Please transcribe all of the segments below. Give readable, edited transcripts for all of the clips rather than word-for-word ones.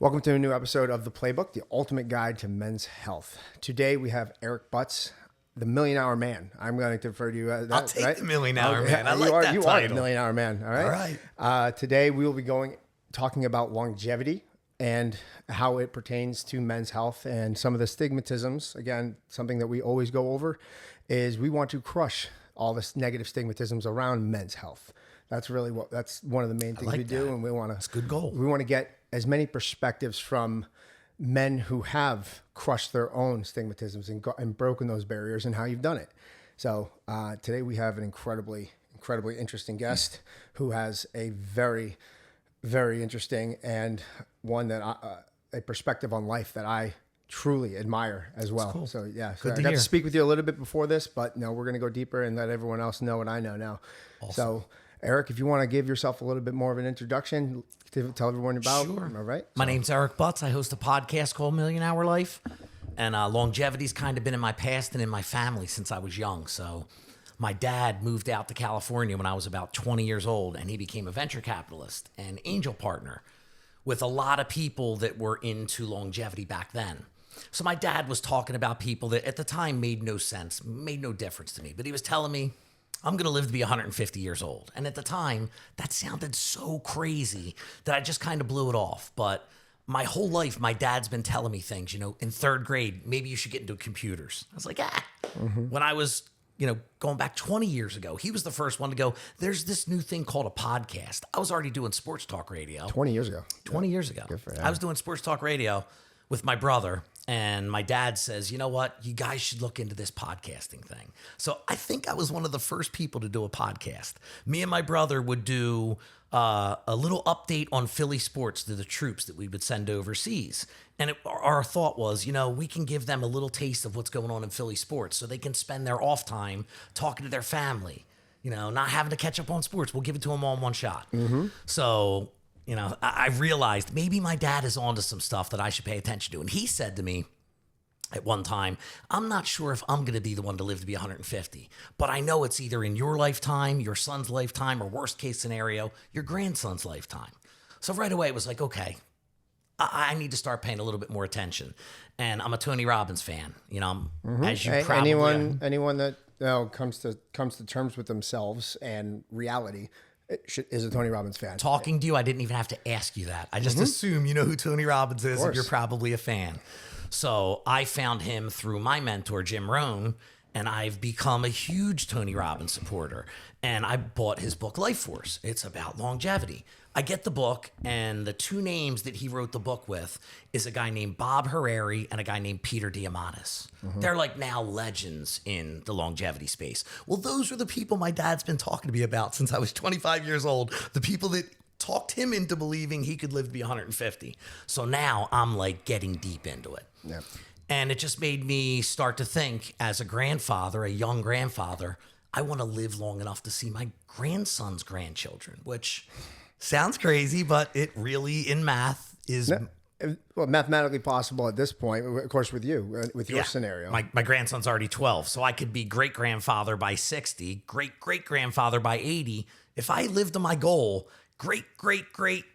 Welcome to a new episode of The Playbook, the ultimate guide to men's health. Today we have Eric Butz, the Million Hour Man. I'm going to refer to you as that. I'll take right? the Million Hour Man. I you like are, that you title. are the Million Hour Man. All right. All right. Today we will be talking about longevity and how it pertains to men's health and some of the stigmatisms. Again, something that we always go over is we want to crush all this negative stigmatisms around men's health. That's one of the main things we do, and we want to. It's a good goal. We want to get as many perspectives from men who have crushed their own stigmatisms and broken those barriers, and how you've done it. So today we have an incredibly interesting guest who has a very, very interesting and one that a perspective on life that I truly admire as well. Cool. So yeah, Good I to got hear. to speak with you a little bit before this, but no, we're going to go deeper and let everyone else know what I know now. Awesome. So Eric, if you want to give yourself a little bit more of an introduction to tell everyone about. Sure. All right. My name's Eric Butz. I host a podcast called Million Hour Life. And longevity's kind of been in my past and in my family since I was young. So my dad moved out to California when I was about 20 years old, and he became a venture capitalist and angel partner with a lot of people that were into longevity back then. So my dad was talking about people that at the time made no sense, made no difference to me. But he was telling me, I'm going to live to be 150 years old. And at the time, that sounded so crazy that I just kind of blew it off. But my whole life, my dad's been telling me things, in third grade, maybe you should get into computers. I was like, When I was, going back 20 years ago, he was the first one to go, there's this new thing called a podcast. I was already doing sports talk radio. 20 years ago. 20 years ago. Good for that. I was doing sports talk radio with my brother, and my dad says, you know what, you guys should look into this podcasting thing. So I think I was one of the first people to do a podcast. Me and my brother would do a little update on Philly sports to the troops that we would send overseas. And our thought was, we can give them a little taste of what's going on in Philly sports so they can spend their off time talking to their family, not having to catch up on sports. We'll give it to them all in one shot. Mm-hmm. So I realized maybe my dad is onto some stuff that I should pay attention to. And he said to me at one time, I'm not sure if I'm going to be the one to live to be 150, but I know it's either in your lifetime, your son's lifetime, or worst case scenario, your grandson's lifetime. So right away, it was like, okay, I need to start paying a little bit more attention. And I'm a Tony Robbins fan. As you probably anyone that comes to terms with themselves and reality is a Tony Robbins fan. Talking to you, I didn't even have to ask you that. I just assume you know who Tony Robbins is and you're probably a fan. So I found him through my mentor, Jim Rohn, and I've become a huge Tony Robbins supporter. And I bought his book, Life Force. It's about longevity. I get the book, and the two names that he wrote the book with is a guy named Bob Harari and a guy named Peter Diamandis. Mm-hmm. They're like now legends in the longevity space. Well, those are the people my dad's been talking to me about since I was 25 years old, the people that talked him into believing he could live to be 150. So now I'm like getting deep into it. Yeah. And it just made me start to think, as a grandfather, a young grandfather, I want to live long enough to see my grandson's grandchildren, which sounds crazy, but it really, in math, is... Well, mathematically possible at this point, of course, with you, with your scenario. My grandson's already 12, so I could be great-grandfather by 60, great-great-grandfather by 80. If I live to my goal, great,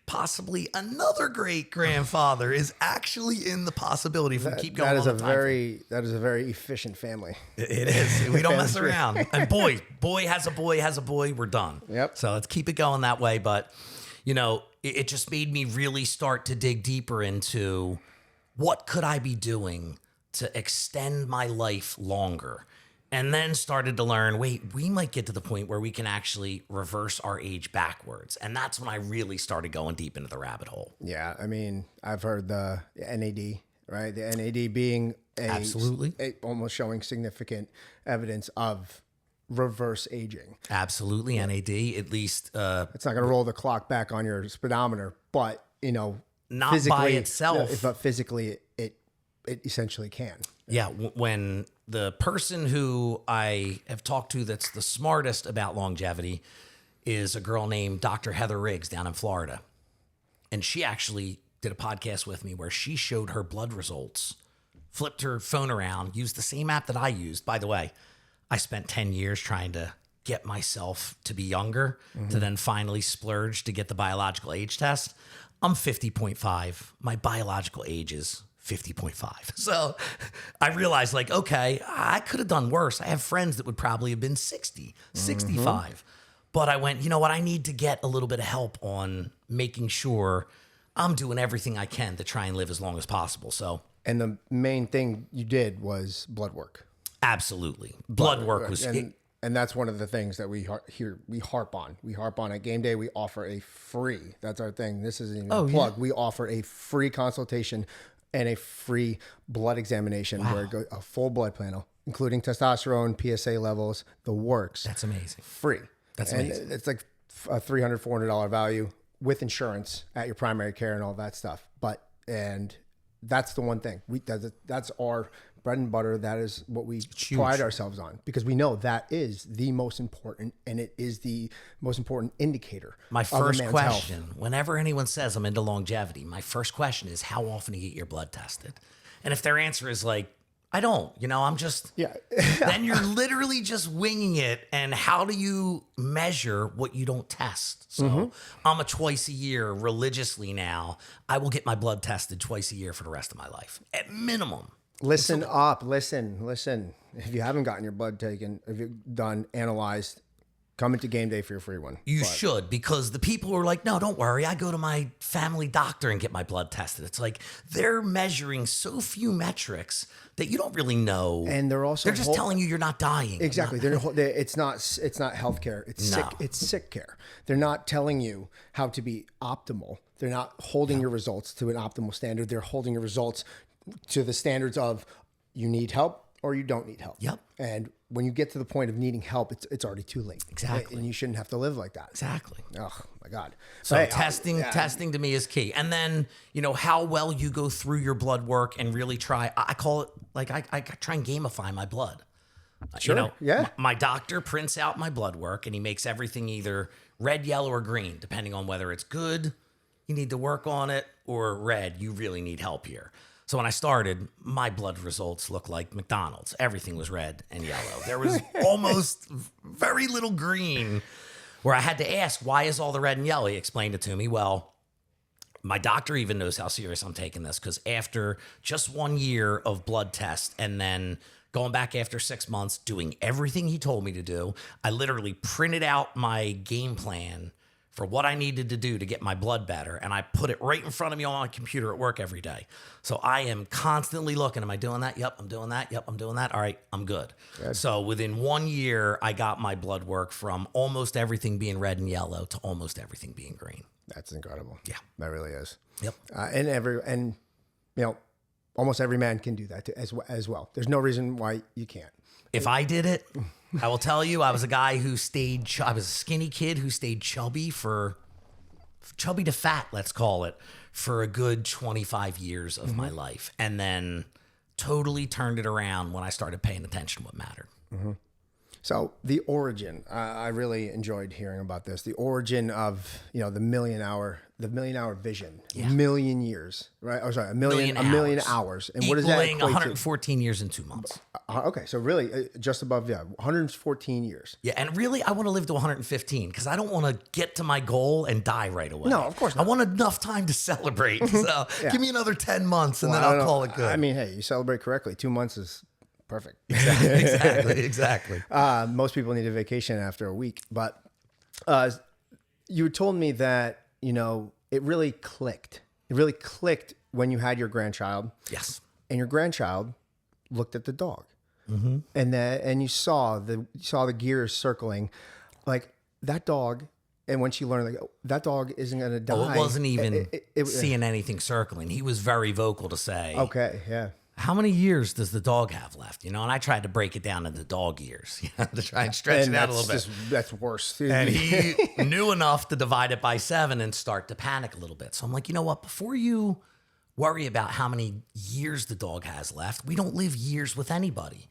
possibly another great-grandfather is actually in the possibility if we keep going. That is a very efficient family. It is. We don't mess around. And boy has a boy, we're done. Yep. So let's keep it going that way. But, it just made me really start to dig deeper into what could I be doing to extend my life longer. And then started to learn, wait, we might get to the point where we can actually reverse our age backwards. And that's when I really started going deep into the rabbit hole. Yeah. I mean, I've heard the NAD, right? The NAD being Absolutely. Almost showing significant evidence of reverse aging. Absolutely. NAD, at least. It's not going to roll the clock back on your speedometer, but, not physically, by itself. But physically, it essentially can. Yeah, when the person who I have talked to that's the smartest about longevity is a girl named Dr. Heather Riggs down in Florida. And she actually did a podcast with me where she showed her blood results, flipped her phone around, used the same app that I used. By the way, I spent 10 years trying to get myself to be younger, to then finally splurge to get the biological age test. I'm 50.5. My biological age is 50.5. So I realized, like, okay, I could have done worse. I have friends that would probably have been 60, 65. But I went, you know what? I need to get a little bit of help on making sure I'm doing everything I can to try and live as long as possible. So, And the main thing you did was blood work. absolutely. Blood work was... And that's one of the things that we harp on. We harp on at game day. We offer a free. That's our thing. This isn't even a plug. Yeah. We offer a free consultation and a free blood examination where it goes a full blood panel, including testosterone, PSA levels, the works. That's amazing. Free. That's amazing. And it's like a $300, $400 value with insurance at your primary care and all that stuff. And that's the one thing. That's our bread and butter. That is what we pride ourselves on, because we know that is the most important, and it is the most important indicator. My first question, health. Whenever anyone says I'm into longevity, my first question is, how often do you get your blood tested? And if their answer is like, I don't, I'm just, then you're literally just winging it. And how do you measure what you don't test? So I'm a twice a year religiously now. I will get my blood tested twice a year for the rest of my life at minimum. Listen up. Listen. If you haven't gotten your blood taken, if you've done analyzed, come into game day for your free one. You should, because the people who are like, no, don't worry, I go to my family doctor and get my blood tested. It's like they're measuring so few metrics that you don't really know. And they're just telling you you're not dying. Exactly. It's not healthcare. It's sick care. They're not telling you how to be optimal. They're not holding your results to an optimal standard. They're holding your results to the standards of you need help or you don't need help. Yep. And when you get to the point of needing help, it's already too late. Exactly. And you shouldn't have to live like that. Exactly. Oh my God. So testing to me is key. And then, how well you go through your blood work and really try, I call it like, I try and gamify my blood. Sure. My doctor prints out my blood work and he makes everything either red, yellow, or green, depending on whether it's good, you need to work on it, or red, you really need help here. So when I started, my blood results looked like McDonald's. Everything was red and yellow. There was almost very little green, where I had to ask, why is all the red and yellow? He explained it to me. Well, my doctor even knows how serious I'm taking this, because after just 1 year of blood tests and then going back after 6 months, doing everything he told me to do, I literally printed out my game plan for what I needed to do to get my blood better. And I put it right in front of me on my computer at work every day. So I am constantly looking, am I doing that? Yep, I'm doing that. Yep, I'm doing that. All right, I'm good. So within 1 year, I got my blood work from almost everything being red and yellow to almost everything being green. That's incredible. Yeah. That really is. Yep. And almost every man can do that as well. There's no reason why you can't. If I did it, I will tell you, I was a guy who I was a skinny kid who stayed chubby to fat, let's call it, for a good 25 years of my life. And then totally turned it around when I started paying attention to what mattered. So the origin, I really enjoyed hearing about this. The origin of, the million hour vision, million years, right? Oh, sorry, a million hours. And what does that equate 114 years and 2 months. Okay. So really just above, 114 years. Yeah. And really, I want to live to 115 because I don't want to get to my goal and die right away. No, of course not. I want enough time to celebrate. So give me another 10 months and then I'll call it good. I mean, hey, you celebrate correctly. 2 months is perfect. Exactly. Most people need a vacation after a week, but you told me that, it really clicked. It really clicked when you had your grandchild. Yes. And your grandchild looked at the dog, and you saw the gears circling, like that dog. And when she learned, like, that dog isn't going to die. Oh, it wasn't even seeing anything circling. He was very vocal to say, okay, yeah. How many years does the dog have left? And I tried to break it down into dog years, to try and stretch it out a little bit. That's worse. And he knew enough to divide it by 7 and start to panic a little bit. So I'm like, you know what? Before you worry about how many years the dog has left, we don't live years with anybody.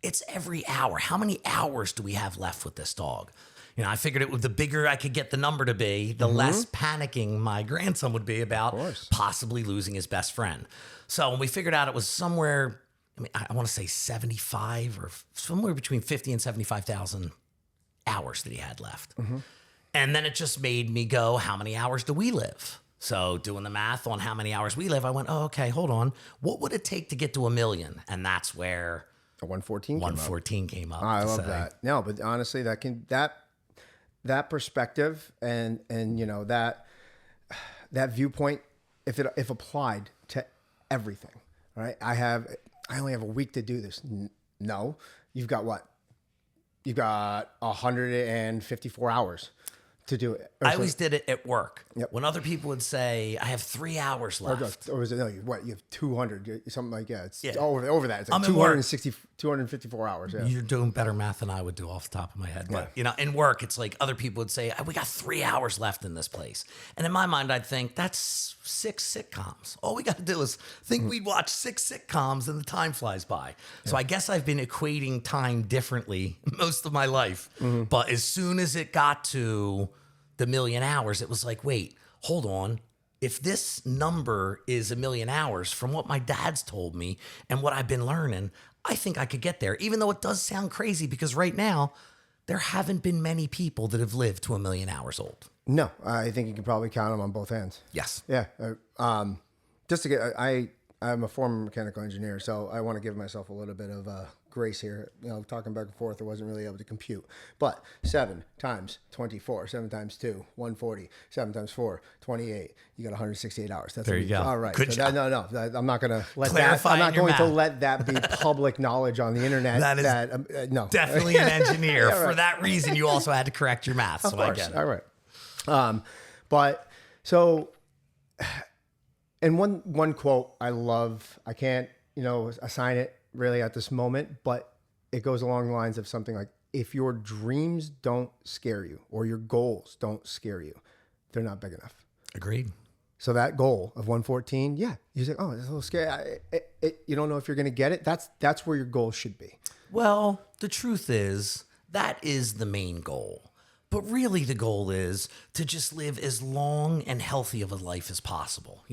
It's every hour. How many hours do we have left with this dog? I figured the bigger I could get the number to be, the less panicking my grandson would be about possibly losing his best friend. So when we figured out it was somewhere, I want to say 75 or somewhere between 50 and 75,000 hours that he had left. And then it just made me go, how many hours do we live? So doing the math on how many hours we live, I went, oh, okay, hold on. What would it take to get to 1 million? And that's where A 114. 114 came up. I to love say. that. No, but honestly, that perspective and that viewpoint, if applied to everything, right? I only have a week to do this. No, you've got what? You've got 154 hours to do it. I always did it at work. Yep. When other people would say, I have 3 hours left. Or was it, no, what, you have 200, something like, it's Yeah. over that. It's like I'm at work. 254 hours. Yeah. You're doing better math than I would do off the top of my head. But, in work, it's like other people would say, we got 3 hours left in this place. And in my mind, I'd think that's 6 sitcoms. All we got to do is think we'd watch 6 sitcoms and the time flies by. So I guess I've been equating time differently most of my life. But as soon as it got to the 1 million hours, it was like, wait, hold on. If this number is 1 million hours, from what my dad's told me and what I've been learning, I think I could get there, even though it does sound crazy because right now there haven't been many people that have lived to 1 million hours old. No, I think you can probably count them on both hands. Yes. Yeah. Just to get, I'm a former mechanical engineer, so I want to give myself a little bit of grace here. Talking back and forth, I wasn't really able to compute. But 7 times 24, 7 times 2, 140, 7 times 4, 28. You got 168 hours. That's there you go. All right. Good job. No, I'm not going to let Clarifying that. I'm not your going to math. let that be public knowledge on the internet. That is no. Definitely an engineer. Yeah, right. For that reason, you also had to correct your math. So I get it. All right. But so, and one quote I love, I can't, assign it really at this moment, but it goes along the lines of something like, if your dreams don't scare you or your goals don't scare you, they're not big enough. Agreed. So that goal of 114, yeah, you say, oh, it's a little scary. You don't know if you're going to get it. That's where your goal should be. Well, the truth is that is the main goal. But really the goal is to just live as long and healthy of a life as possible,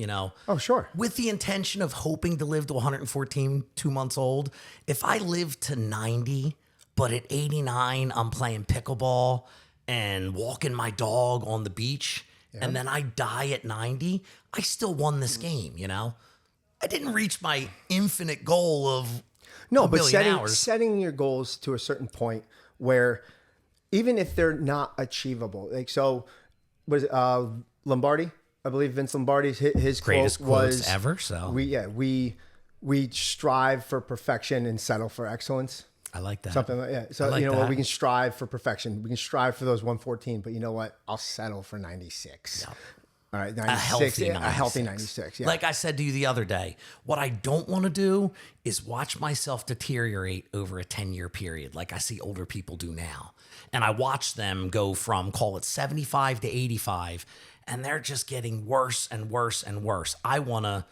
Oh, sure. With the intention of hoping to live to 114, 2 months old. If I live to 90, but at 89, I'm playing pickleball and walking my dog on the beach, and then I die at 90, I still won this game, I didn't reach my infinite goal of No, a but million hours. setting your goals to a certain point where even if they're not achievable, like, so was Lombardi, I believe Vince Lombardi's his Greatest quote quotes was ever. So we strive for perfection and settle for excellence. I like that. Something like that. So, I like what, that. we can strive for perfection. We can strive for those 114, but you know what? I'll settle for 96. Yep. All right, 96. A healthy 96. Yeah. Like I said to you the other day, what I don't want to do is watch myself deteriorate over a 10-year period like I see older people do now. And I watch them go from, call it 75 to 85, and they're just getting worse and worse and worse. I want to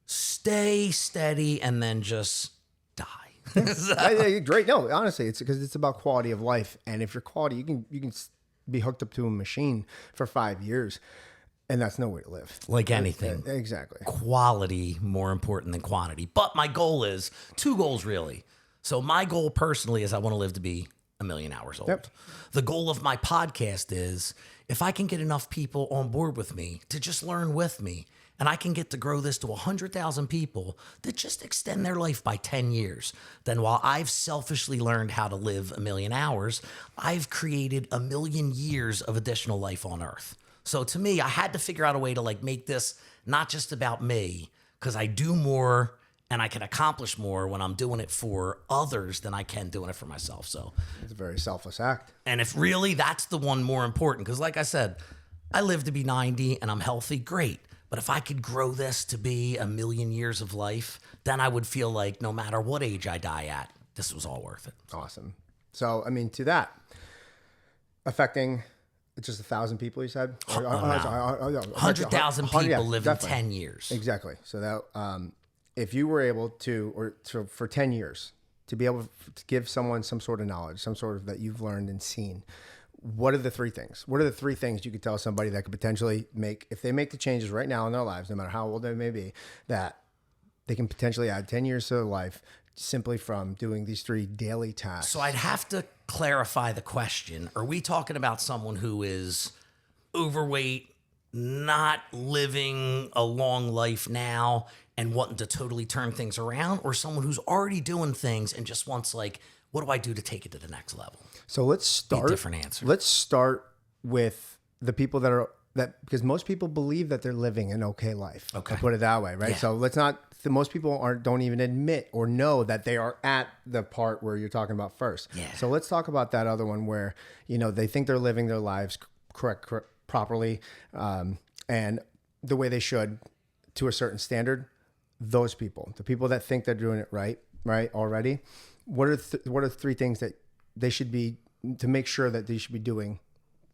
stay steady and then just die. Great. No, honestly, it's because it's about quality of life. And if you're quality, you can be hooked up to a machine for 5 years. And that's no way to live. Like anything. Exactly. Quality more important than quantity. But my goal is 2 goals, really. So my goal personally is I want to live to be 1 million hours old. Yep. The goal of my podcast is if I can get enough people on board with me to just learn with me, and I can get to grow this to 100,000 people that just extend their life by 10 years, then while I've selfishly learned how to live 1 million hours, I've created 1 million years of additional life on Earth. So to me, I had to figure out a way to make this not just about me, because I do more and I can accomplish more when I'm doing it for others than I can doing it for myself. So It's a very selfless act. and if really that's the one more important, because like I said, I live to be 90 and I'm healthy, great. But if I could grow this to be 1 million years of life, then I would feel like no matter what age I die at, this was all worth it. Awesome. So, to that, affecting just 1,000 people, you said? 100,000 people live in 10 years. Exactly. So that if you were able to, for 10 years, to be able to give someone some sort of knowledge, some sort of that you've learned and seen, what are the 3 things? What are the 3 things you could tell somebody that could potentially make, if they make the changes right now in their lives, no matter how old they may be, that they can potentially add 10 years to their life simply from doing these 3 daily tasks? So I'd have to clarify the question. Are we talking about someone who is overweight, not living a long life now and wanting to totally turn things around, or someone who's already doing things and just wants like, what do I do to take it to the next level? So let's start. Different answer. Let's start with the people because most people believe that they're living an okay life. Okay. I'll put it that way, right? Yeah. So most people don't even admit or know that they are at the part where you're talking about first. Yeah. So let's talk about that other one where, they think they're living their lives correct properly, and the way they should to a certain standard. Those people, the people that think they're doing it right already, what are three things that they should be, to make sure that they should be doing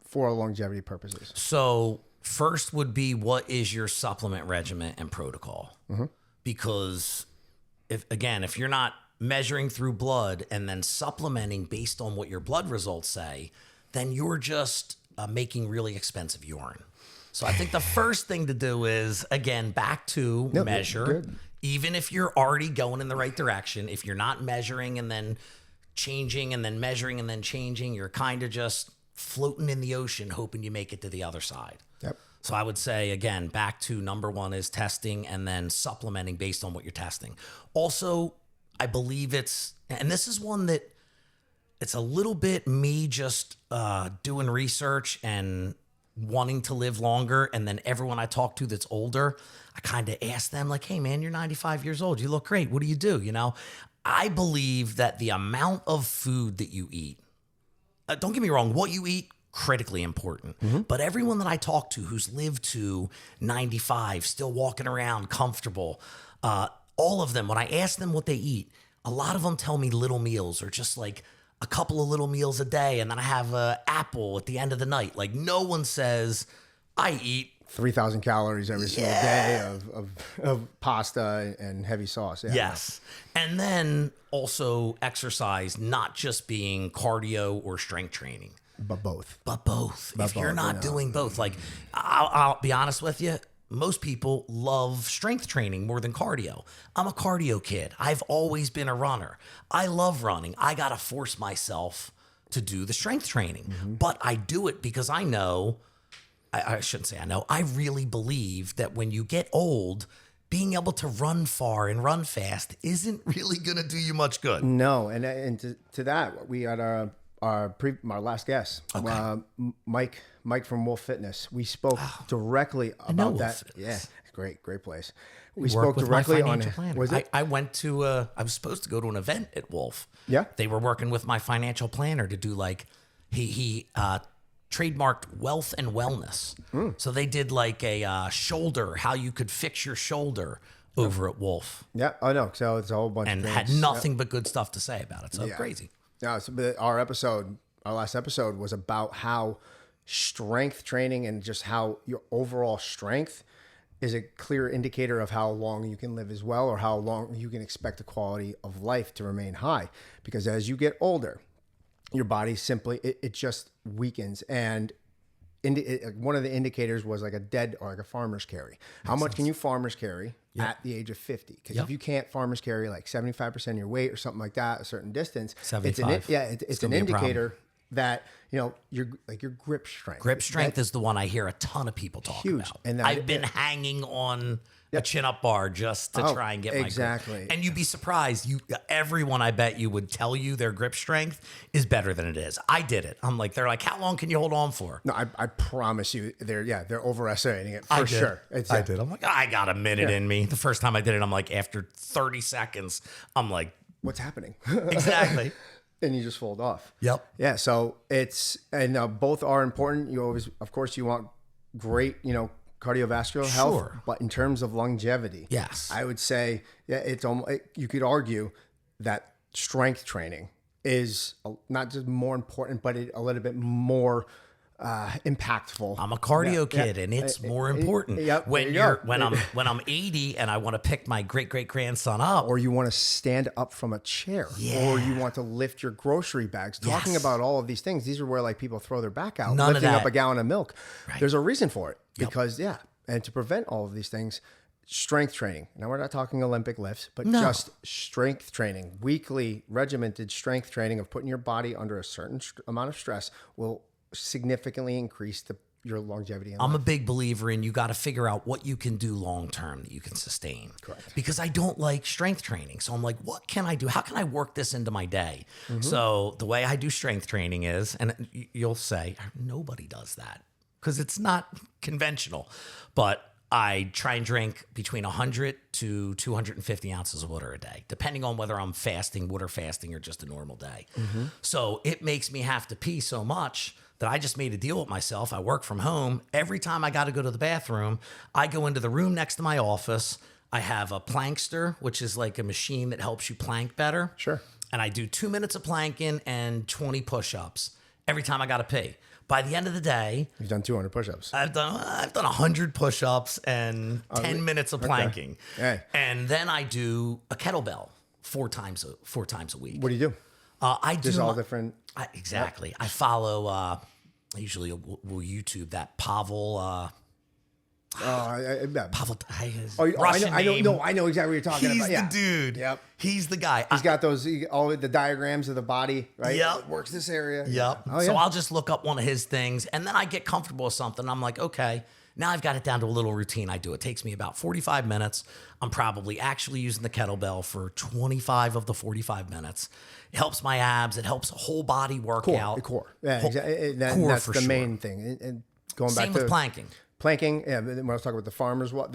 for longevity purposes? So first would be, what is your supplement regimen and protocol? Mm-hmm. Because if you're not measuring through blood and then supplementing based on what your blood results say, then you're just making really expensive urine. So I think the first thing to do is, again, back to measure. Good. Even if you're already going in the right direction, if you're not measuring and then changing and then measuring and then changing, you're kind of just floating in the ocean, hoping you make it to the other side. Yep. So I would say, again, back to number one is testing and then supplementing based on what you're testing. Also, I believe and this is one that it's a little bit me just doing research and wanting to live longer. And then everyone I talk to that's older, I kind of ask them like, hey man, you're 95 years old. You look great. What do you do? I believe that the amount of food that you eat, don't get me wrong, what you eat, critically important. Mm-hmm. But everyone that I talk to who's lived to 95, still walking around comfortable, all of them, when I ask them what they eat, a lot of them tell me little meals or just like a couple of little meals a day, and then I have an apple at the end of the night. Like, no one says, I eat 3,000 calories every single day of pasta and heavy sauce. Yeah. Yes. And then also exercise, not just being cardio or strength training. But both. If you're not doing both, like, I'll be honest with you, most people love strength training more than cardio. I'm a cardio kid. I've always been a runner. I love running. I got to force myself to do the strength training. Mm-hmm. But I do it because I know, I shouldn't say I know, I really believe that when you get old, being able to run far and run fast isn't really going to do you much good. No. And to that, we had our last guest, okay. Mike from Wolf Fitness. We spoke directly about that. Yeah, great place. We spoke directly on it. Was it? I went to. I was supposed to go to an event at Wolf. Yeah, they were working with my financial planner to do like he trademarked wealth and wellness. So they did like a shoulder, how you could fix your shoulder over at Wolf. Yeah, I know. So it's a whole bunch and of had nothing but good stuff to say about it. So crazy. Yeah, so our last episode was about how strength training and just how your overall strength is a clear indicator of how long you can live as well, or how long you can expect the quality of life to remain high. Because as you get older, your body simply, it just weakens. And one of the indicators was like a dead or like a farmer's carry. How much can you farmer's carry at the age of 50? Because if you can't farmer's carry like 75% of your weight or something like that, a certain distance, 75. It's an indicator that, your grip strength. Grip strength is the one I hear a ton of people talk about. And I've been hanging on a chin-up bar just to try and get my grip. And you'd be surprised. Everyone, I bet you, would tell you their grip strength is better than it is. I did it. They're like, how long can you hold on for? No, I promise you, they're overestimating it for sure. I did. I'm like, I got a minute in me. The first time I did it, I'm like, after 30 seconds, I'm like, what's happening? Exactly. And you just fold off. Yep. Yeah. So both are important. You always, of course, you want great, cardiovascular health, but in terms of longevity, yes, I would say, it's almost, you could argue that strength training is not just more important, but a little bit more impactful. I'm a cardio kid, and it's more important. When I'm 80 and I want to pick my great grandson up, or you want to stand up from a chair, or you want to lift your grocery bags. Talking about all of these things, these are where like people throw their back out, lifting up a gallon of milk. Right. There's a reason for it because and to prevent all of these things, strength training. Now we're not talking Olympic lifts, but just strength training, weekly regimented strength training of putting your body under a certain amount of stress will significantly increase your longevity in I'm a life. big believer in you got to figure out what you can do long term that you can sustain. Correct. Because I don't like strength training. So I'm like, what can I do? How can I work this into my day? So the way I do strength training is, and you'll say, nobody does that because it's not conventional. But I try and drink between 100 to 250 ounces of water a day, depending on whether I'm fasting, water fasting, or just a normal day. So it makes me have to pee so much that I just made a deal with myself. I work from home. Every time I got to go to the bathroom, I go into the room next to my office. I have a plankster, which is like a machine that helps you plank better. Sure. And I do 2 minutes of planking and 20 push-ups every time I got to pee. By the end of the day, You've done 200 push-ups. I've done 100 push-ups and 10 minutes of planking. Hey. And then I do a kettlebell four times a week. What do you do? I do Just all different. exactly. I follow. I usually will YouTube that Pavel. Pavel. Russian name. I know exactly what you're talking He's about. Yeah. the dude. Yep. He's the guy. He's got all the diagrams of the body, right? Yep. It works this area. Yep. Oh, So yeah. I'll just look up one of his things and then I get comfortable with something. I'm like, okay, now I've got it down to a little routine I do. It takes me about 45 minutes. I'm probably actually using the kettlebell for 25 of the 45 minutes. It helps my abs. It helps a whole body workout. The core. Yeah, exactly. Core That's for the sure. main thing. And going Same back with to planking. planking, yeah. When I was talking about the farmers walk,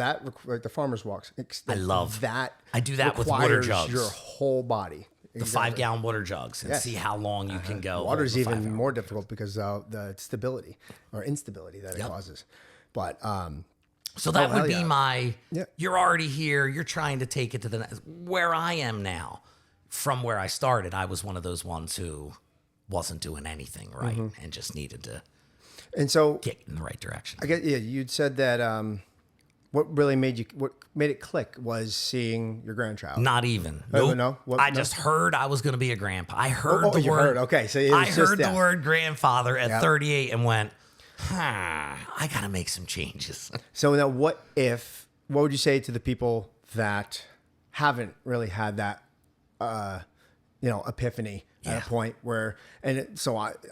like the farmers walks. I love that. I do that with water requires jugs. Your whole body. The 5-gallon water jugs and Yes. see how long you can go. Water's holding the even 5 more difficult because of the stability or instability that it causes. But So that hell would be yeah. my, Yeah. you're already here. You're trying to take it to the next, where I am now from where I started. I was one of those ones who wasn't doing anything right and just needed to and so get in the right direction. I guess you'd said that what made it click was seeing your grandchild. Not even. Oh, Nope. no? What- I no? just heard I was going to be a grandpa. I heard Oh, the you word. heard. Okay, so it was I just heard the that. word grandfather at Yep. 38 and went, I got to make some changes. So now, what would you say to the people that haven't really had that, epiphany at Yeah. a point where,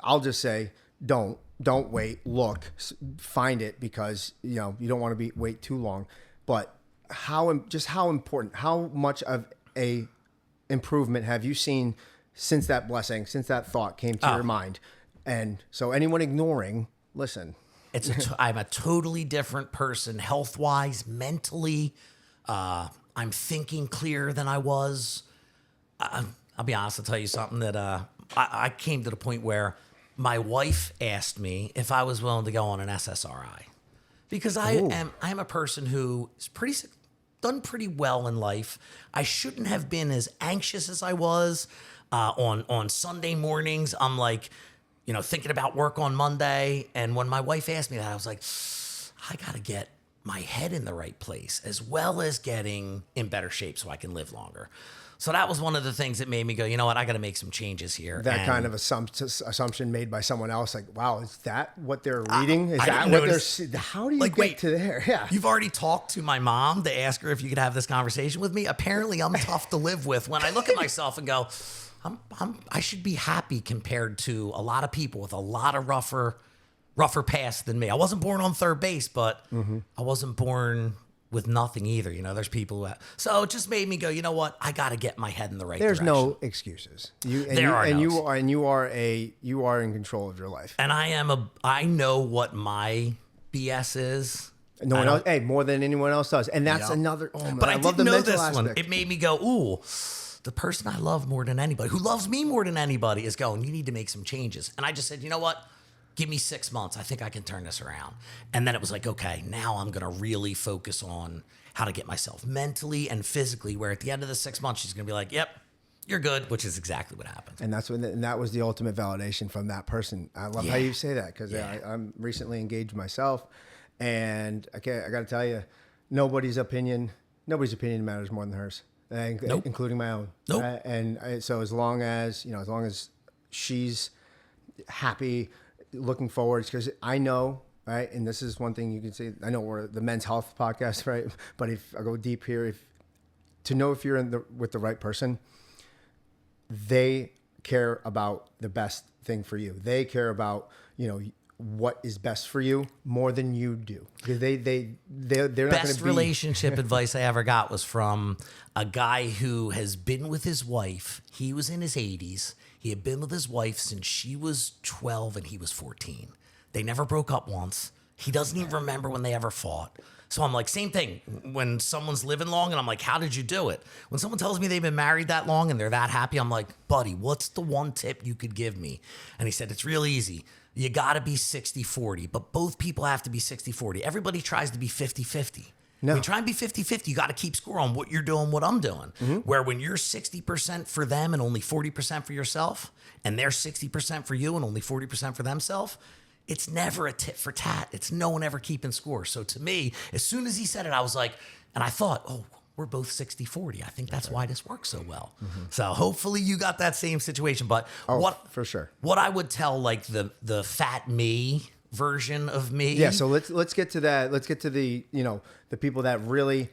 I'll just say, don't wait, look, find it because, you don't want to wait too long, but how important, how much of a improvement have you seen since that blessing, since that thought came to your mind? And so anyone ignoring, listen. I'm a totally different person, health wise, mentally. I'm thinking clearer than I was. I'll be honest. I'll tell you something that I came to the point where my wife asked me if I was willing to go on an SSRI because I'm a person who is done pretty well in life. I shouldn't have been as anxious as I was on Sunday mornings. I'm like, thinking about work on Monday. And when my wife asked me that, I was like, I got to get my head in the right place as well as getting in better shape so I can live longer. So that was one of the things that made me go, you know what, I got to make some changes here. That And kind of assumption made by someone else, like, wow, is that what they're reading? Is I that didn't what notice- they're? How do you Like, get wait, to there? Yeah, You've already talked to my mom to ask her if you could have this conversation with me. Apparently, I'm tough to live with when I look at myself and go, I should be happy compared to a lot of people with a lot of rougher past than me. I wasn't born on third base, but I wasn't born with nothing either. There's people who so it just made me go, you know what? I got to get my head in the right there's direction. no excuses. You are in control of your life. And I know what my BS is. No one else, more than anyone else does, and that's another. Oh man, But I love didn't the know mental this one. aspect. It made me go, ooh, the person I love more than anybody, who loves me more than anybody, is going, you need to make some changes. And I just said, you know what? Give me 6 months. I think I can turn this around. And then it was like, okay, now I'm going to really focus on how to get myself mentally and physically, where at the end of the 6 months, she's going to be like, yep, you're good, which is exactly what happened. And that was the ultimate validation from that person. I love how you say that because I'm recently engaged myself, and I got to tell you, nobody's opinion matters more than hers, including my own. Nope. So as long as she's happy, looking forward, because I know, right, and this is one thing you can see. I know we're the men's health podcast, right? But if I go deep here, to know if you're with the right person, they care about the best thing for you. They care about, what is best for you more than you do, because they're not going to Best be relationship advice I ever got was from a guy who has been with his wife. He was in his 80s. He had been with his wife since she was 12 and he was 14. They never broke up once. He doesn't even remember when they ever fought. So I'm like, same thing. When someone's living long and I'm like, how did you do it? When someone tells me they've been married that long and they're that happy, I'm like, buddy, what's the one tip you could give me? And he said, it's real easy. You got to be 60-40, but both people have to be 60-40. Everybody tries to be 50-50. No. When you try and be 50-50, you got to keep score on what you're doing, what I'm doing. Where when you're 60% for them and only 40% for yourself, and they're 60% for you and only 40% for themselves, it's never a tit for tat. It's no one ever keeping score. So to me, as soon as he said it, I was like, and I thought, oh, we're both 60-40. I think that's why this works so well. So hopefully you got that same situation. But for sure. What I would tell like the fat me version of me. Yeah. So let's get to that. Let's get to the the people that really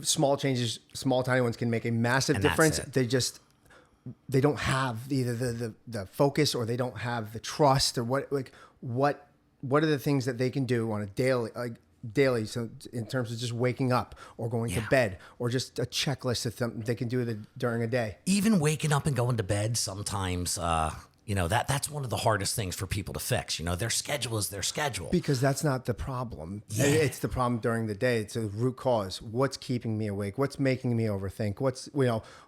small changes, small tiny ones can make a massive difference. They don't have either the focus, or they don't have the trust, or what are the things that they can do on a daily, so in terms of just waking up or going to bed, or just a checklist of something they can do during a day. Even waking up and going to bed sometimes, that's one of the hardest things for people to fix. Their schedule is their schedule. Because that's not the problem. Yeah. It's the problem during the day. It's a root cause. What's keeping me awake? What's making me overthink?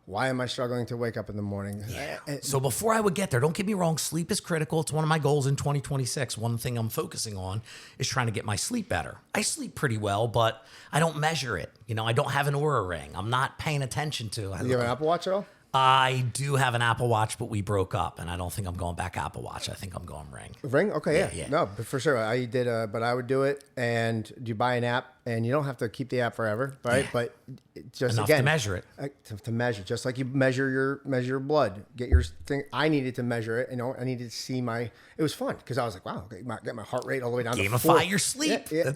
Why am I struggling to wake up in the morning? Yeah. So before I would get there, don't get me wrong, sleep is critical. It's one of my goals in 2026. One thing I'm focusing on is trying to get my sleep better. I sleep pretty well, but I don't measure it. I don't have an Oura ring. I'm not paying attention to. You have an Apple Watch at all? I do have an Apple Watch, but we broke up, and I don't think I'm going back Apple Watch. I think I'm going Ring. Ring? Okay, Yeah. No, but for sure. I did, but I would do it, and you buy an app, and you don't have to keep the app forever, right? Yeah. But just Enough again to measure it. To measure, just like you measure your blood, get your thing. I needed to measure it. I needed to see it was fun because I was like, wow, okay, get my heart rate all the way down to 4. Gamify your sleep. Yeah.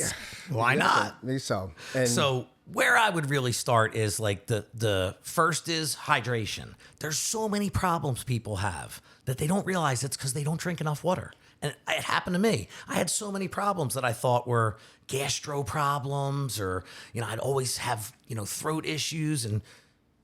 Why not? So where I would really start is like the first is hydration. There's so many problems people have that they don't realize it's because they don't drink enough water. And it happened to me. I had so many problems that I thought were gastro problems, or, I'd always have, throat issues. And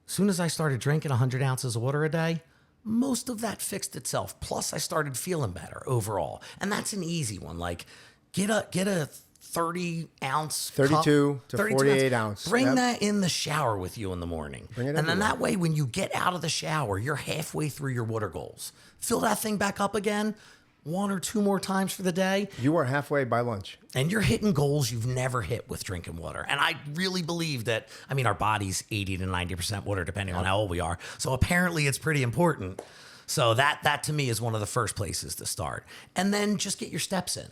as soon as I started drinking 100 ounces of water a day, most of that fixed itself. Plus I started feeling better overall. And that's an easy one. Like get a 30 ounce 32 cup, to 48 ounce. Bring that in the shower with you in the morning. Bring it and then everywhere. that way, when you get out of the shower, you're halfway through your water goals. Fill that thing back up again 1 or 2 more times for the day. You are halfway by lunch. And you're hitting goals you've never hit with drinking water. And I really believe that, our body's 80 to 90% water, depending on how old we are. So apparently it's pretty important. So that to me is one of the first places to start. And then just get your steps in.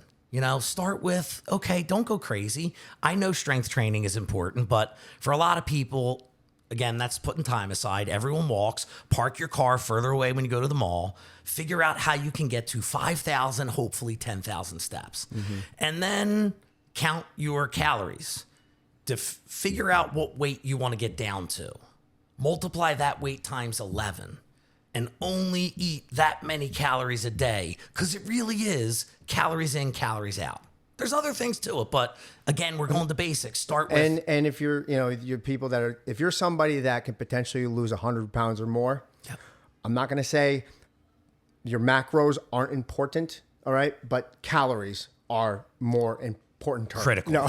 Start with, okay, don't go crazy. I know strength training is important, but for a lot of people, again, that's putting time aside. Everyone walks. Park your car further away when you go to the mall. Figure out how you can get to 5,000, hopefully 10,000 steps. And then count your calories to figure out what weight you want to get down to. Multiply that weight times 11. And only eat that many calories a day, because it really is calories in, calories out. There's other things to it, but again, we're going to basics. Start with and if you're you're people that are, if you're somebody that can potentially lose 100 pounds or more, I'm not going to say your macros aren't important, all right, but calories are more important. Critical. No,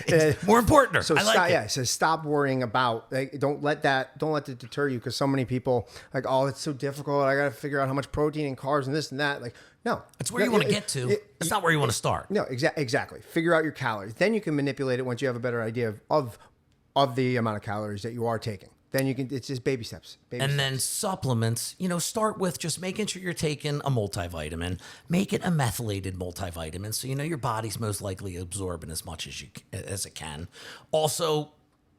it's more important. So I like it. So stop worrying about. Don't let that deter you, because so many people like, oh, it's so difficult. I got to figure out how much protein and carbs and this and that. Like, no, it's where you want to get to. It's not where you want to start. No, exactly. Figure out your calories. Then you can manipulate it once you have a better idea of the amount of calories that you are taking. Then you can. It's just baby steps. Then supplements. Start with just making sure you're taking a multivitamin. Make it a methylated multivitamin, so your body's most likely absorbing as much as it can. Also,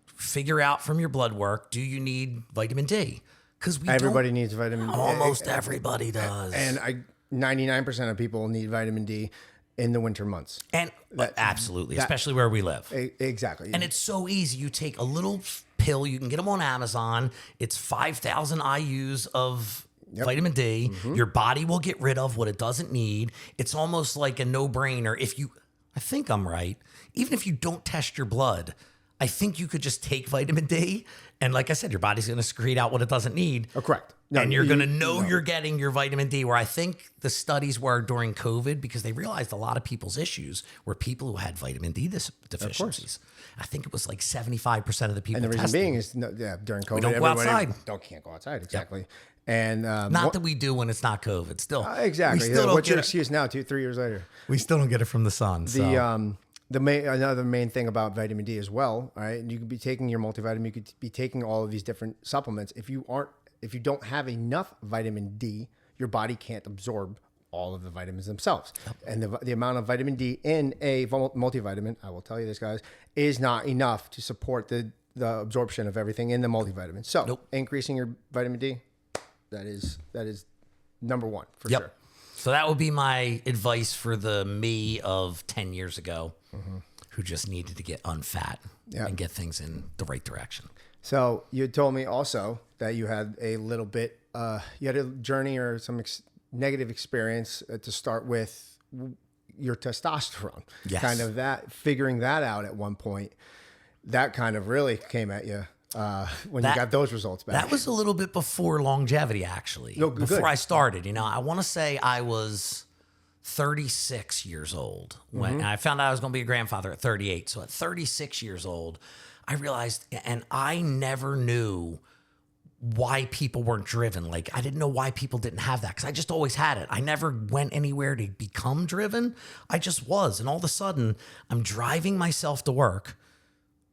figure out from your blood work, do you need vitamin D? Because everybody needs vitamin D. Almost everybody does. And 99% of people need vitamin D in the winter months. And absolutely, especially where we live. Exactly. And it's so easy. You take a little pill. You can get them on Amazon. It's 5,000 IUs of Vitamin D. Your body will get rid of what it doesn't need. It's almost like a no-brainer. I think I'm right. Even if you don't test your blood, I think you could just take vitamin D. And like I said, your body's going to secrete out what it doesn't need. Oh, correct. No, and you're going to know you're getting your vitamin D, where I think the studies were during COVID, because they realized a lot of people's issues were people who had vitamin D deficiencies. I think it was like 75% of the people And the reason tested. being is, during COVID, don't go outside. Can't go outside, exactly. And Not that we do when it's not COVID. Still, exactly. We still don't What's get your it. excuse now? 3 years later. We still don't get it from the sun. So. Another main thing about vitamin D as well, all right? You could be taking your multivitamin, you could be taking all of these different supplements. If you don't have enough vitamin D, your body can't absorb all of the vitamins themselves. And the amount of vitamin D in a multivitamin, I will tell you this, guys, is not enough to support the absorption of everything in the multivitamin. So increasing your vitamin D, that is number one for sure. So that would be my advice for the me of 10 years ago, who just needed to get unfat and get things in the right direction. So you had told me also that you had a little bit, you had a journey or some negative experience to start with your testosterone. Yes. Kind of figuring that out at one point. That kind of really came at you when you got those results back. That was a little bit before longevity, actually. Before I started. I want to say I was 36 years old when I found out I was going to be a grandfather at 38. So at 36 years old, I realized, and I never knew why people weren't driven. Like, I didn't know why people didn't have that, because I just always had it. I never went anywhere to become driven. I just was. And all of a sudden, I'm driving myself to work.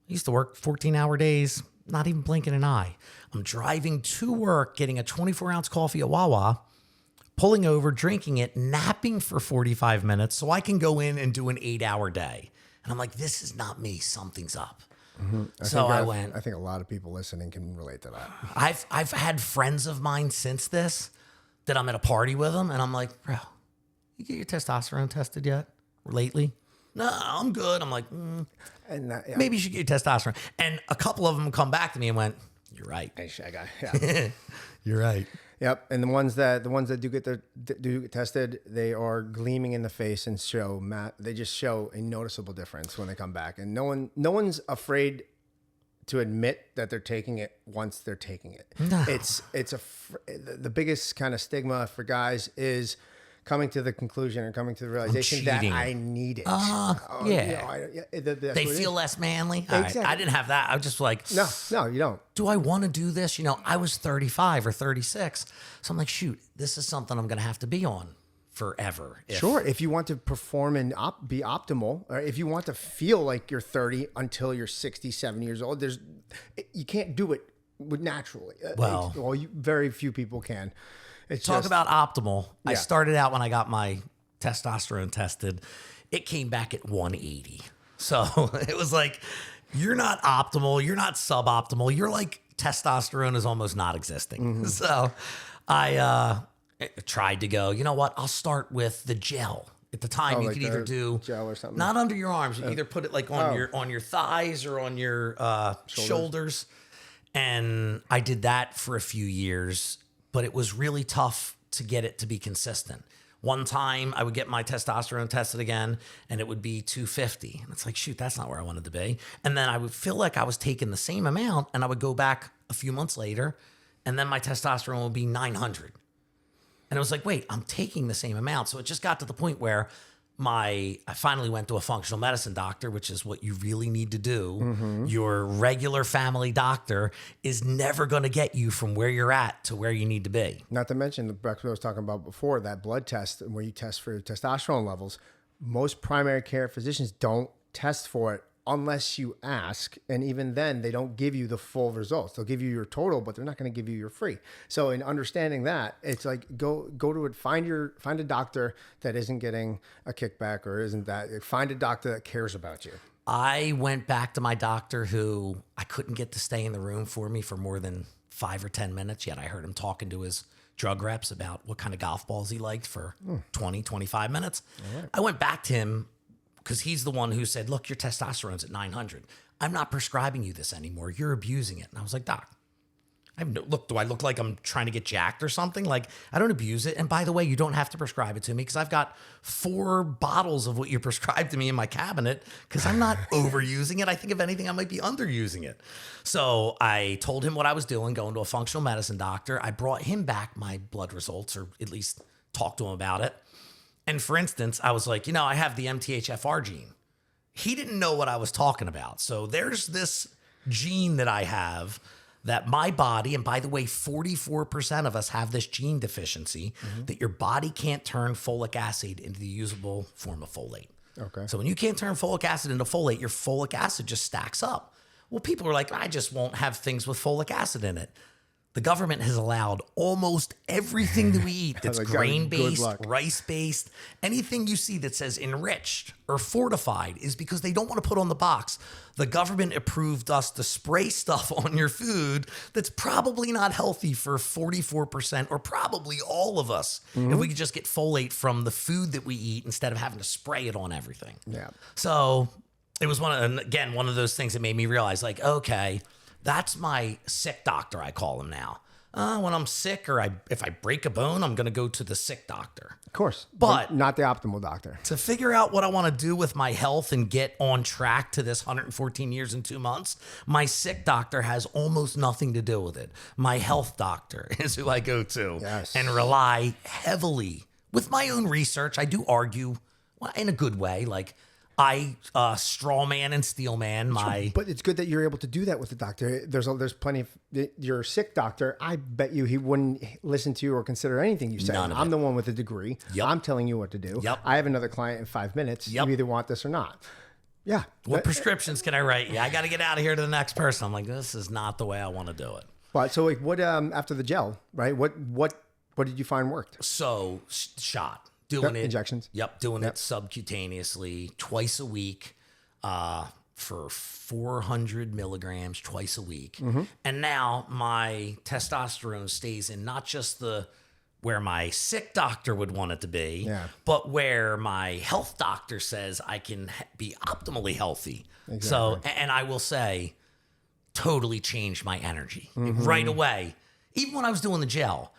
I used to work 14-hour days, not even blinking an eye. I'm driving to work, getting a 24-ounce coffee at Wawa, pulling over, drinking it, napping for 45 minutes so I can go in and do an 8-hour day. And I'm like, this is not me. Something's up. I think a lot of people listening can relate to that. I've had friends of mine since this that I'm at a party with them, and I'm like, bro, you get your testosterone tested yet lately? No, I'm good. I'm like, maybe you should get your testosterone. And a couple of them come back to me and went, you're right. Hey, Shy Guy. Yeah. You're right. Yep. And the ones that do get tested, they are gleaming in the face and they just show a noticeable difference when they come back. And no one's afraid to admit that they're taking it once they're taking it. No. The biggest kind of stigma for guys is coming to the conclusion or coming to the realization that I need it. They feel less manly. Exactly. Right. I didn't have that. I was just like, no, you don't. Do I want to do this? I was 35 or 36. So I'm like, shoot, this is something I'm going to have to be on forever. Sure. If you want to perform and be optimal, or if you want to feel like you're 30 until you're 60, 70 years old, you can't do it naturally. Very few people can. Talk about optimal. Yeah. I started out when I got my testosterone tested. It came back at 180. So it was like, you're not optimal. You're not suboptimal. You're like, testosterone is almost not existing. So I tried to go, you know what? I'll start with the gel. At the time, you could either do gel or something. Not under your arms. You either put it like on your thighs or on your shoulders. And I did that for a few years. But it was really tough to get it to be consistent. One time I would get my testosterone tested again and it would be 250. And it's like, shoot, that's not where I wanted to be. And then I would feel like I was taking the same amount and I would go back a few months later and then my testosterone would be 900. And it was like, wait, I'm taking the same amount. So it just got to the point where I finally went to a functional medicine doctor, which is what you really need to do. Your regular family doctor is never going to get you from where you're at to where you need to be. Not to mention the breakfast I was talking about before, that blood test where you test for your testosterone levels. Most primary care physicians don't test for it unless you ask. And even then, they don't give you the full results. They'll give you your total, but they're not going to give you your free. So in understanding that, it's like go to it, find a doctor that isn't getting a kickback or find a doctor that cares about you. I went back to my doctor who I couldn't get to stay in the room for me for more than 5 or 10 minutes. Yet I heard him talking to his drug reps about what kind of golf balls he liked for 20, 25 minutes. Right. I went back to him because he's the one who said, look, your testosterone's at 900. I'm not prescribing you this anymore. You're abusing it. And I was like, Doc, I have no look. Do I look like I'm trying to get jacked or something? Like, I don't abuse it. And by the way, you don't have to prescribe it to me because I've got 4 bottles of what you prescribed to me in my cabinet because I'm not overusing it. I think if anything, I might be underusing it. So I told him what I was doing, going to a functional medicine doctor. I brought him back my blood results, or at least talked to him about it. And for instance, I was like, I have the MTHFR gene. He didn't know what I was talking about. So there's this gene that I have that my body, and by the way, 44% of us have this gene deficiency, that your body can't turn folic acid into the usable form of folate. Okay. So when you can't turn folic acid into folate, your folic acid just stacks up. Well, people are like, I just won't have things with folic acid in it. The government has allowed almost everything that we eat that's Like, grain-based, rice-based, anything you see that says enriched or fortified is because they don't want to put on the box. The government approved us to spray stuff on your food that's probably not healthy for 44% or probably all of us if we could just get folate from the food that we eat instead of having to spray it on everything. Yeah. So it was one of those things that made me realize, like, okay, that's my sick doctor, I call him now. When I'm sick or if I break a bone, I'm going to go to the sick doctor. Of course. But not the optimal doctor. To figure out what I want to do with my health and get on track to this 114 years and 2 months, my sick doctor has almost nothing to do with it. My health doctor is who I go to and rely heavily. With my own research, I do argue in a good way, like, I straw man and steel man But it's good that you're able to do that with the doctor. There's plenty of your sick doctor. I bet you he wouldn't listen to you or consider anything you say. I'm the one with a degree. Yep. I'm telling you what to do. Yep. I have another client in 5 minutes. Yep. You either want this or not. Yeah. What prescriptions can I write? Yeah, I got to get out of here to the next person. I'm like, this is not the way I want to do it. But so like, what after the gel, right? What did you find worked? So shot. Doing it injections. Yep, doing it subcutaneously twice a week for 400 milligrams twice a week. And now my testosterone stays in not just where my sick doctor would want it to be, but where my health doctor says I can be optimally healthy. Exactly. So, and I will say, totally changed my energy right away. Even when I was doing the gel,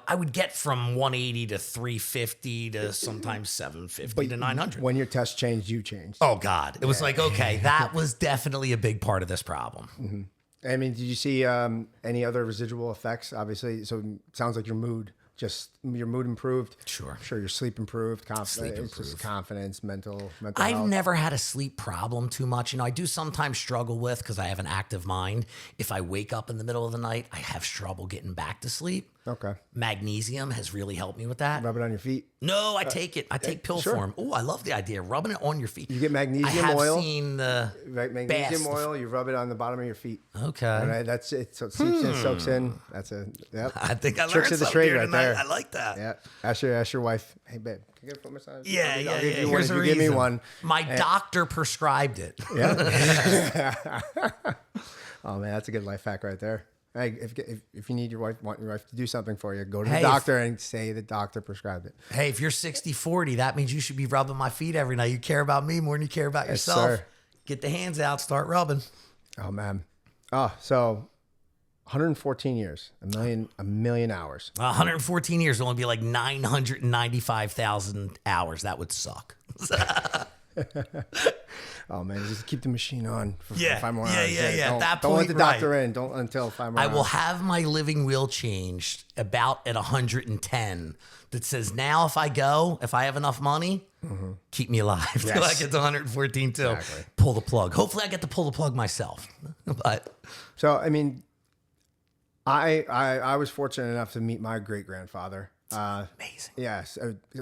I would get from 180 to 350 to sometimes 750 to 900. When your test changed, you changed. Oh, God. It was like, okay, that was definitely a big part of this problem. I mean, did you see any other residual effects? Obviously, so it sounds like your mood improved. Sure. I'm sure your sleep improved. Confidence, mental I've health. never had a sleep problem too much. I do sometimes struggle with, because I have an active mind, if I wake up in the middle of the night, I have trouble getting back to sleep. Okay. Magnesium has really helped me with that. Rub it on your feet. No, I take it. I take pill form. Oh, I love the idea. Rubbing it on your feet. You get magnesium I oil. have seen the magnesium oil. You rub it on the bottom of your feet. Okay. Right, that's it. So it seeps in, soaks in. That's a yep. I think I learned Tricks of the something trade here right tonight. there. I like that. Yeah. Ask your wife. Hey babe, can you get a foot massage? Yeah. Here's a reason. Give me one. My doctor prescribed it. Yeah. Oh man, that's a good life hack right there. Hey, if you need want your wife to do something for you, go to the doctor and say the doctor prescribed it. Hey, if you're 60-40, that means you should be rubbing my feet every night. You care about me more than you care about yourself. Sir. Get the hands out, start rubbing. Oh man. Oh, so 114 years, a million hours. 114 years will only be like 995,000 hours. That would suck. Oh man, just keep the machine on for 5 more hours. Yeah. Don't let the doctor in. Don't until 5 more hours. I will have my living will changed about at 110. That says now if I have enough money, keep me alive till I get to 114 too. Exactly. Pull the plug. Hopefully I get to pull the plug myself. But so I mean, I was fortunate enough to meet my great grandfather. Amazing. Yes,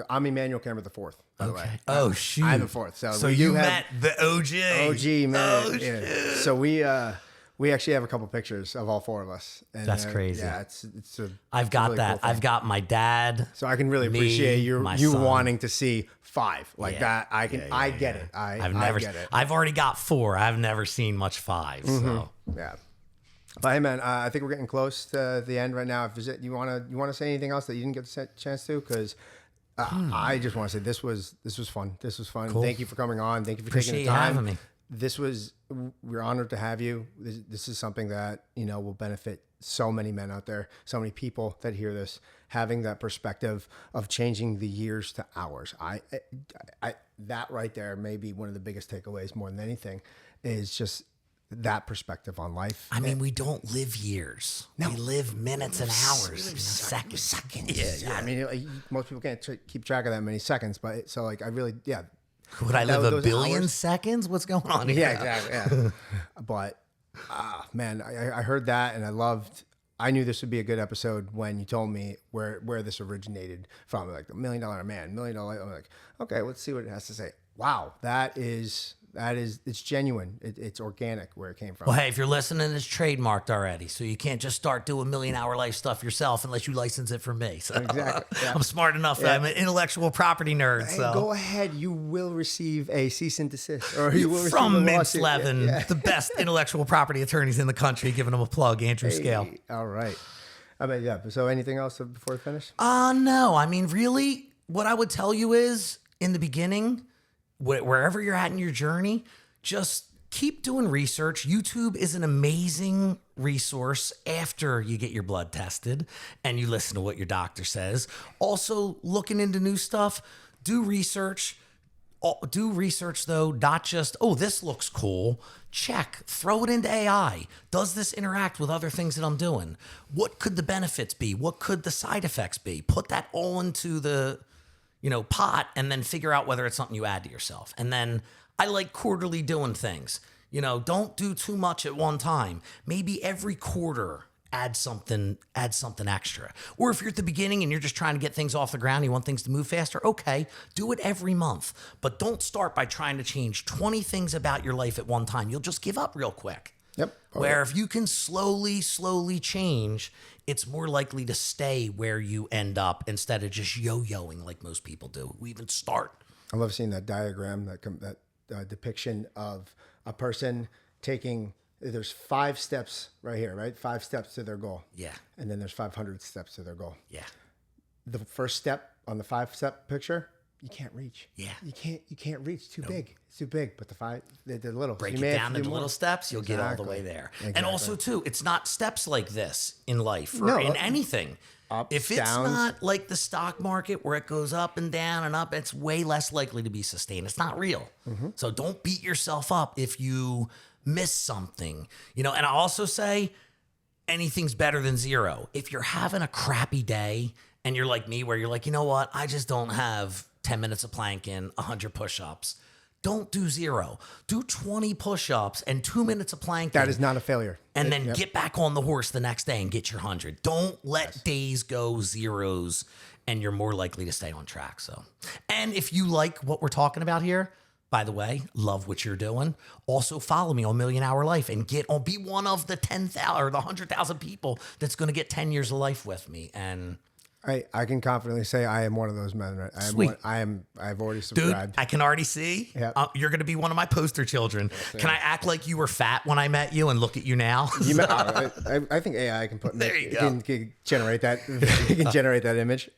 I'm Emmanuel Cameron the fourth. By the way. Oh shoot. I'm the fourth. So you met the OG. OG man. Oh shit. So we actually have a couple pictures of all 4 of us. And, that's crazy. Yeah, it's a. I've got really that. cool I've got my dad. So I can really appreciate you son. wanting to see 5 like that. I get it. I get it. I've already got 4. I've never seen much 5. So yeah. But hey man, I think we're getting close to the end right now. If you want to say anything else that you didn't get a chance to, because I just want to say this was fun. This was fun. Cool. Thank you for coming on. Thank you for Appreciate taking the time. having me. we're honored to have you. This is something that, will benefit so many men out there, so many people that hear this, having that perspective of changing the years to hours. I that right there may be one of the biggest takeaways more than anything, is just that perspective on life. I mean, we don't live years. No. We live minutes and hours, seconds. Yeah. I mean, most people can't keep track of that many seconds, but so I really, yeah. Would I live a billion seconds? What's going on here? Yeah, exactly. Yeah. But, man, I heard that and I knew this would be a good episode when you told me where this originated from, like the $1 Million Man, $1 Million. I'm like, okay, let's see what it has to say. Wow, it's genuine. It's organic where it came from. Well, hey, if you're listening, it's trademarked already, so you can't just start doing $1 Million Life stuff yourself unless you license it from me. So exactly. Yeah. I'm smart enough that I'm an intellectual property nerd. Hey, so go ahead. You will receive a cease and desist, or you will from receive a Mintz Levin, the best intellectual property attorneys in the country. Giving them a plug, Andrew Scale. All right. I mean, yeah. So, anything else before we finish? No. I mean, really, what I would tell you is, in the beginning, wherever you're at in your journey, just keep doing research. YouTube is an amazing resource after you get your blood tested and you listen to what your doctor says. Also, looking into new stuff, do research. Do research, though, not just, this looks cool. Check, throw it into AI. Does this interact with other things that I'm doing? What could the benefits be? What could the side effects be? Put that all into the pot, and then figure out whether it's something you add to yourself. And then I like quarterly doing things. Don't do too much at one time. Maybe every quarter add something extra. Or if you're at the beginning and you're just trying to get things off the ground, you want things to move faster, okay, do it every month. But don't start by trying to change 20 things about your life at one time. You'll just give up real quick. Yep. Where if you can slowly change, it's more likely to stay where you end up instead of just yo-yoing like most people do who even start. I love seeing that diagram, that depiction of a person taking, there's 5 steps right here, right? 5 steps to their goal. Yeah. And then there's 500 steps to their goal. Yeah. The first step on the 5-step picture, you can't reach. Yeah. You can't reach. It's too big. It's too big. But they're little. Break it down into little steps, you'll get all the way there. Exactly. And also, too, it's not steps like this in life or in anything. If it's downs. not like the stock market where it goes up and down and up, it's way less likely to be sustained. It's not real. Mm-hmm. So don't beat yourself up if you miss something. And I also say anything's better than zero. If you're having a crappy day and you're like me, where you're like, you know what, I just don't have 10 minutes of planking, 100 push-ups. Don't do 0. Do 20 push-ups and 2 minutes of planking. That is not a failure. And then get back on the horse the next day and get your 100. Don't let days go zeros, and you're more likely to stay on track. So, and if you like what we're talking about here, by the way, love what you're doing. Also follow me on $1 Million Life and be one of the 10,000 or the 100,000 people that's going to get 10 years of life with me. And I can confidently say I am one of those men. Right? Sweet. I've already subscribed. Dude, I can already see. Yep. You're going to be one of my poster children. Can I act like you were fat when I met you and look at you now? I think AI can put. There you go. Can generate that. It can generate that image.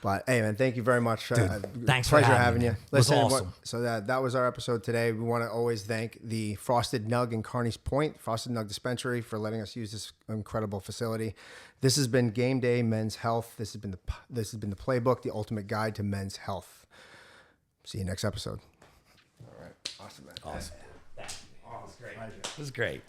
But hey, man, thank you very much. Dude, thanks for having me. You. Listen, it was awesome. So that was our episode today. We want to always thank the Frosted Nug in Carney's Point, Frosted Nug Dispensary, for letting us use this incredible facility. This has been Game Day Men's Health. This has been the Playbook, the ultimate guide to men's health. See you next episode. All right, awesome, man. Awesome. That was great. It was great.